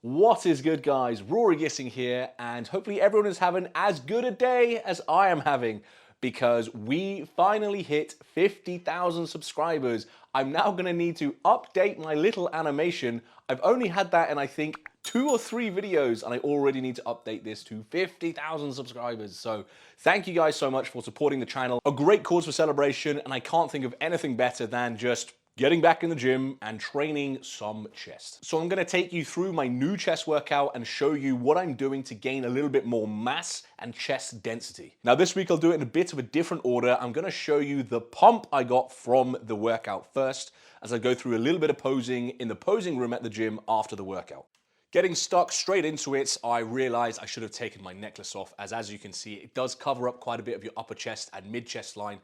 What is good, guys? Rory Gissing here, and hopefully everyone is having as good a day as I am having because we finally hit 50,000 subscribers. I'm now going to need to update my little animation. I've only had that in, I think, 2 or 3 videos, and I already need to update this to 50,000 subscribers. So thank you guys so much for supporting the channel. A great cause for celebration, and I can't think of anything better than just getting back in the gym and training some chest. So I'm gonna take you through my new chest workout and show you what I'm doing to gain a little bit more mass and chest density. Now this week I'll do it in a bit of a different order. I'm gonna show you the pump I got from the workout first as I go through a little bit of posing in the posing room at the gym after the workout. Getting stuck straight into it, I realized I should have taken my necklace off, as you can see, it does cover up quite a bit of your upper chest and mid chest line.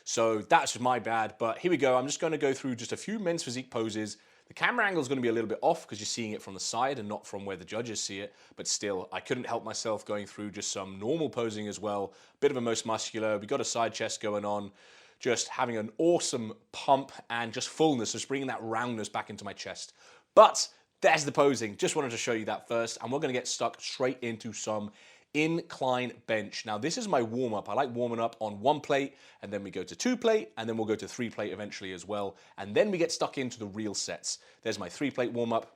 So that's my bad, but here we go. I'm just gonna go through just a few men's physique poses. The camera angle is gonna be a little bit off because you're seeing it from the side and not from where the judges see it, but still, I couldn't help myself going through just some normal posing as well. Bit of a most muscular, we got a side chest going on, just having an awesome pump and just fullness, just bringing that roundness back into my chest. But there's the posing. Just wanted to show you that first, and we're gonna get stuck straight into some incline bench. Now this is my warm up. I like warming up on 1 plate, and then we go to 2 plate, and then we'll go to 3 plate eventually as well. And then we get stuck into the real sets. There's my 3 plate warm up.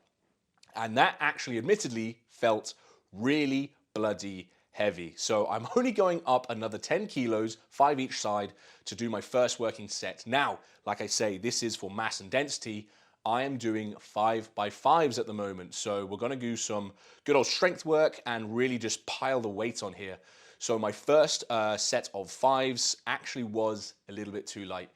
And that actually admittedly felt really bloody heavy. So I'm only going up another 10 kilos, 5 each side, to do my first working set. Now, like I say, this is for mass and density. I am doing 5x5s at the moment. So we're gonna do some good old strength work and really just pile the weight on here. So my first set of 5s actually was a little bit too light.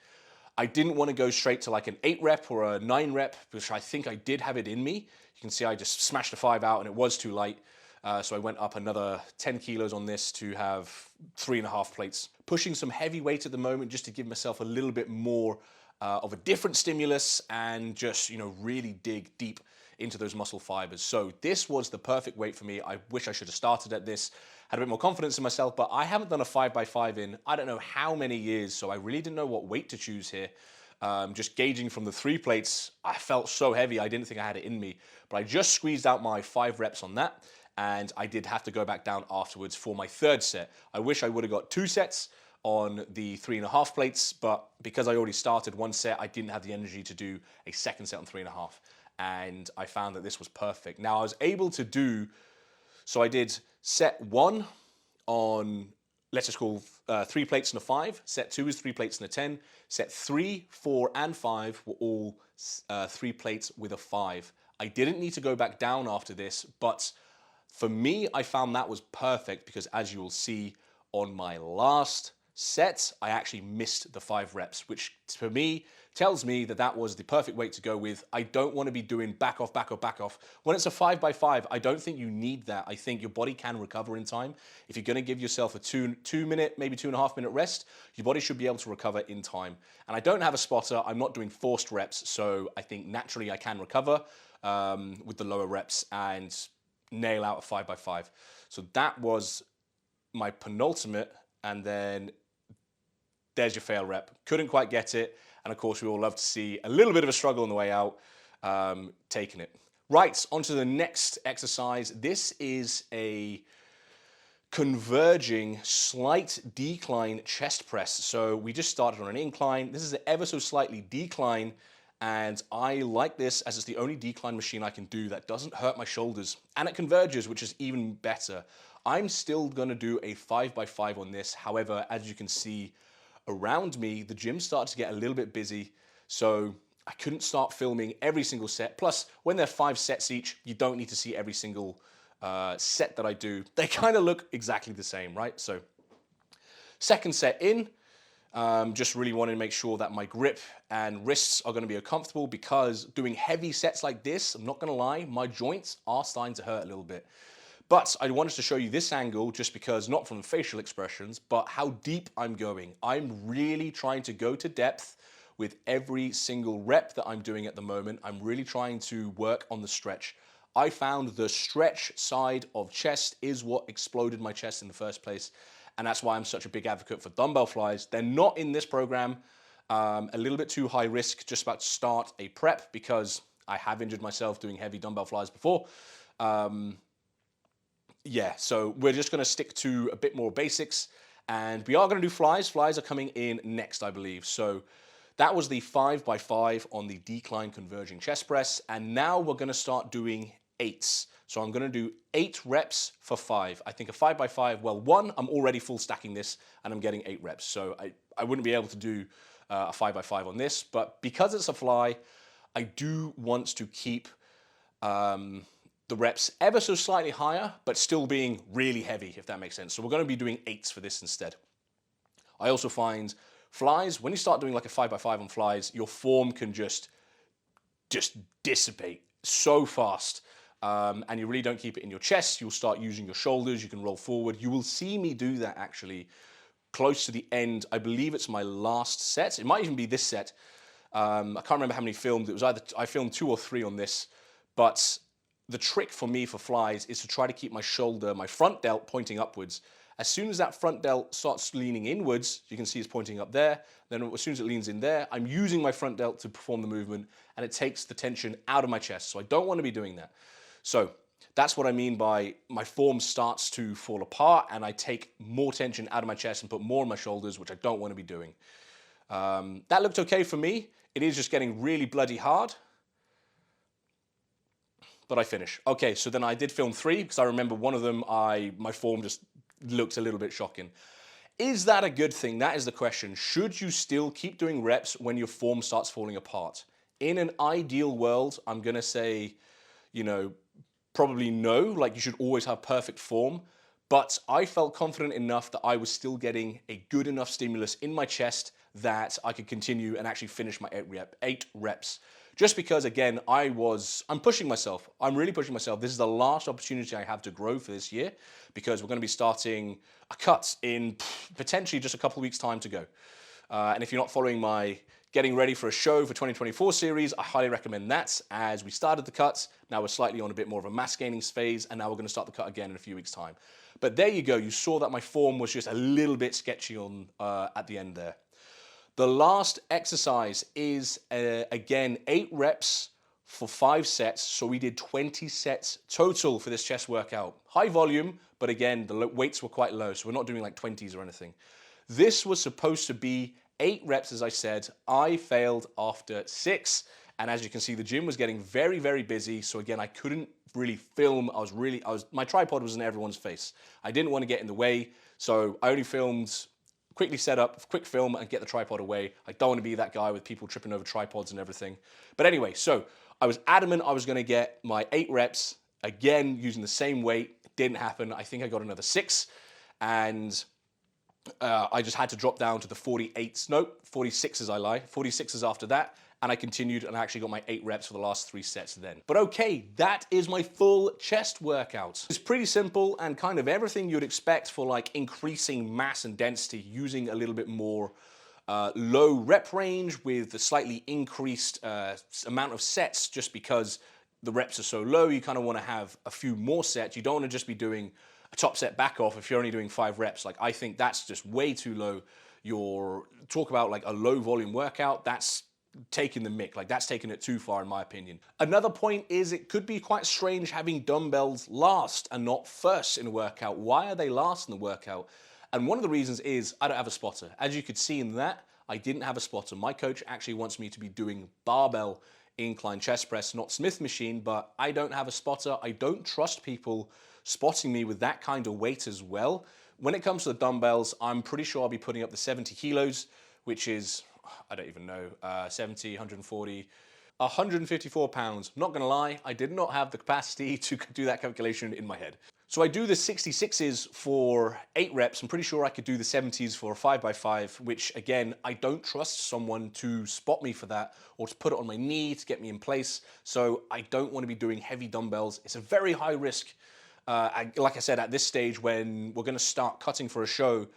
I didn't want to go straight to like an 8 rep or a 9 rep, which I think I did have it in me. You can see I just smashed a 5 out and it was too light. So I went up another 10 kilos on this to have 3.5 plates. Pushing some heavy weight at the moment just to give myself a little bit more of a different stimulus and just, really dig deep into those muscle fibers. So this was the perfect weight for me. I wish I should have started at this, had a bit more confidence in myself, but I haven't done a 5x5 in I don't know how many years, so I really didn't know what weight to choose here. Just gauging from the 3 plates, I felt so heavy, I didn't think I had it in me, but I just squeezed out my 5 reps on that, and I did have to go back down afterwards for my 3rd set. I wish I would have got 2 sets on the 3.5 plates, but because I already started 1 set, I didn't have the energy to do a 2nd set on 3.5. And I found that this was perfect. Now I was able to do, so I did set 1 on, let's just call 3 plates and a 5. Set 2 is 3 plates and a 10. Set 3, 4, and 5 were all 3 plates with a 5. I didn't need to go back down after this, but for me, I found that was perfect because as you will see on my last set, I actually missed the 5 reps, which for me tells me that that was the perfect weight to go with. I don't want to be doing back off, back off, back off. When it's a 5x5, I don't think you need that. I think your body can recover in time. If you're going to give yourself a 2 minute, maybe 2.5 minute rest, your body should be able to recover in time. And I don't have a spotter. I'm not doing forced reps, so I think naturally I can recover with the lower reps and nail out a 5x5. So that was my penultimate, and then there's your fail rep. Couldn't quite get it. And of course, we all love to see a little bit of a struggle on the way out, taking it. Right, on to the next exercise. This is a converging slight decline chest press. So we just started on an incline. This is an ever so slightly decline. And I like this as it's the only decline machine I can do that doesn't hurt my shoulders. And it converges, which is even better. I'm still gonna do a 5x5 on this. However, as you can see around me, the gym started to get a little bit busy. So I couldn't start filming every single set. Plus, when they're 5 sets each, you don't need to see every single set that I do. They kind of look exactly the same, right? So 2nd set in, just really wanted to make sure that my grip and wrists are gonna be comfortable because doing heavy sets like this, I'm not gonna lie, my joints are starting to hurt a little bit. But I wanted to show you this angle just because, not from the facial expressions, but how deep I'm going. I'm really trying to go to depth with every single rep that I'm doing at the moment. I'm really trying to work on the stretch. I found the stretch side of chest is what exploded my chest in the first place. And that's why I'm such a big advocate for dumbbell flies. They're not in this program. A little bit too high risk, just about to start a prep because I have injured myself doing heavy dumbbell flies before. Yeah, so we're just going to stick to a bit more basics, and we are going to do flies. Flies are coming in next, I believe. So that was the 5x5 on the decline converging chest press, and now we're going to start doing eights. So I'm going to do 8 reps for 5. I think a 5x5, well, one, I'm already full stacking this, and I'm getting 8 reps. So I wouldn't be able to do a 5x5 on this, but because it's a fly, I do want to keep the reps ever so slightly higher, but still being really heavy, if that makes sense. So we're going to be doing 8s for this instead. I also find flies, when you start doing like a 5x5 on flies, your form can just dissipate so fast. And you really don't keep it in your chest. You'll start using your shoulders. You can roll forward. You will see me do that actually close to the end. I believe it's my last set. It might even be this set. I can't remember how many filmed. It was either I filmed 2 or 3 on this, but the trick for me for flies is to try to keep my shoulder, my front delt pointing upwards. As soon as that front delt starts leaning inwards, you can see it's pointing up there. Then as soon as it leans in there, I'm using my front delt to perform the movement, and it takes the tension out of my chest. So I don't want to be doing that. So that's what I mean by my form starts to fall apart, and I take more tension out of my chest and put more on my shoulders, which I don't want to be doing. That looked okay for me. It is just getting really bloody hard. But I finish. Okay, so then I did film 3 because I remember one of them, my form just looked a little bit shocking. Is that a good thing? That is the question. Should you still keep doing reps when your form starts falling apart? In an ideal world, I'm going to say, probably no, like you should always have perfect form. But I felt confident enough that I was still getting a good enough stimulus in my chest that I could continue and actually finish my 8 reps. Just because, again, I'm pushing myself. I'm really pushing myself. This is the last opportunity I have to grow for this year because we're going to be starting a cut in potentially just a couple of weeks' time to go. And if you're not following my getting ready for a show for 2024 series, I highly recommend that. As we started the cuts, now we're slightly on a bit more of a mass gaining phase, and now we're going to start the cut again in a few weeks' time. But there you go. You saw that my form was just a little bit sketchy on at the end there. The last exercise is, again, 8 reps for 5 sets. So we did 20 sets total for this chest workout. High volume, but again, the weights were quite low, so we're not doing like 20s or anything. This was supposed to be 8 reps, as I said. I failed after 6. And as you can see, the gym was getting very, very busy. So again, I couldn't really film. My tripod was in everyone's face. I didn't want to get in the way. So I only filmed, quickly set up, quick film and get the tripod away. I don't want to be that guy with people tripping over tripods and everything. But anyway, so I was adamant I was going to get my 8 reps again using the same weight. It didn't happen. I think I got another 6. And I just had to drop down to the 46s, 46s after that, and I continued and I actually got my 8 reps for the last 3 sets then. But okay, that is my full chest workout. It's pretty simple and kind of everything you'd expect for like increasing mass and density, using a little bit more low rep range with a slightly increased amount of sets, just because the reps are so low. You kind of want to have a few more sets. You don't want to just be doing a top set back off if you're only doing 5 reps. Like, I think that's just way too low. Talk about like a low volume workout, that's taking the mick. Like, that's taking it too far in my opinion. Another point is it could be quite strange having dumbbells last and not first in a workout. Why are they last in the workout? And one of the reasons is I don't have a spotter. As you could see in that, I didn't have a spotter. My coach actually wants me to be doing barbell incline chest press, not Smith machine, but I don't have a spotter. I don't trust people spotting me with that kind of weight as well. When it comes to the dumbbells, I'm pretty sure I'll be putting up the 70 kilos, which is, I don't even know, 70, 140, 154 pounds. Not gonna lie, I did not have the capacity to do that calculation in my head. So I do the 66s for 8 reps. I'm pretty sure I could do the 70s for a 5x5, which again, I don't trust someone to spot me for that or to put it on my knee to get me in place. So I don't want to be doing heavy dumbbells. It's a very high risk. Like I said, at this stage when we're going to start cutting for a show,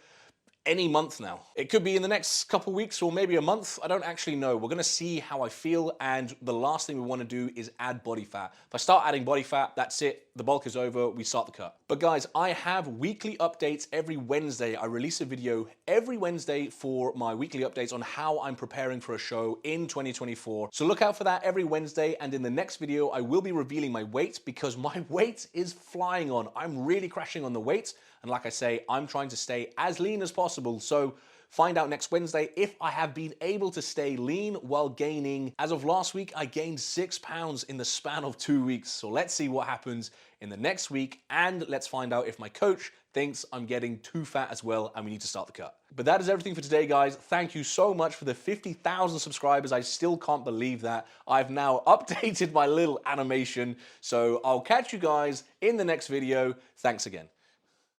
any month now. It could be in the next couple weeks or maybe a month. I don't actually know. We're gonna see how I feel, and the last thing we wanna do is add body fat. If I start adding body fat, that's it. The bulk is over, we start the cut. But guys, I have weekly updates every Wednesday. I release a video every Wednesday for my weekly updates on how I'm preparing for a show in 2024. So look out for that every Wednesday, and in the next video, I will be revealing my weight because my weight is flying on. I'm really crashing on the weight. And like I say, I'm trying to stay as lean as possible. So find out next Wednesday if I have been able to stay lean while gaining. As of last week, I gained 6 pounds in the span of 2 weeks. So let's see what happens in the next week. And let's find out if my coach thinks I'm getting too fat as well and we need to start the cut. But that is everything for today, guys. Thank you so much for the 50,000 subscribers. I still can't believe that. I've now updated my little animation. So I'll catch you guys in the next video. Thanks again.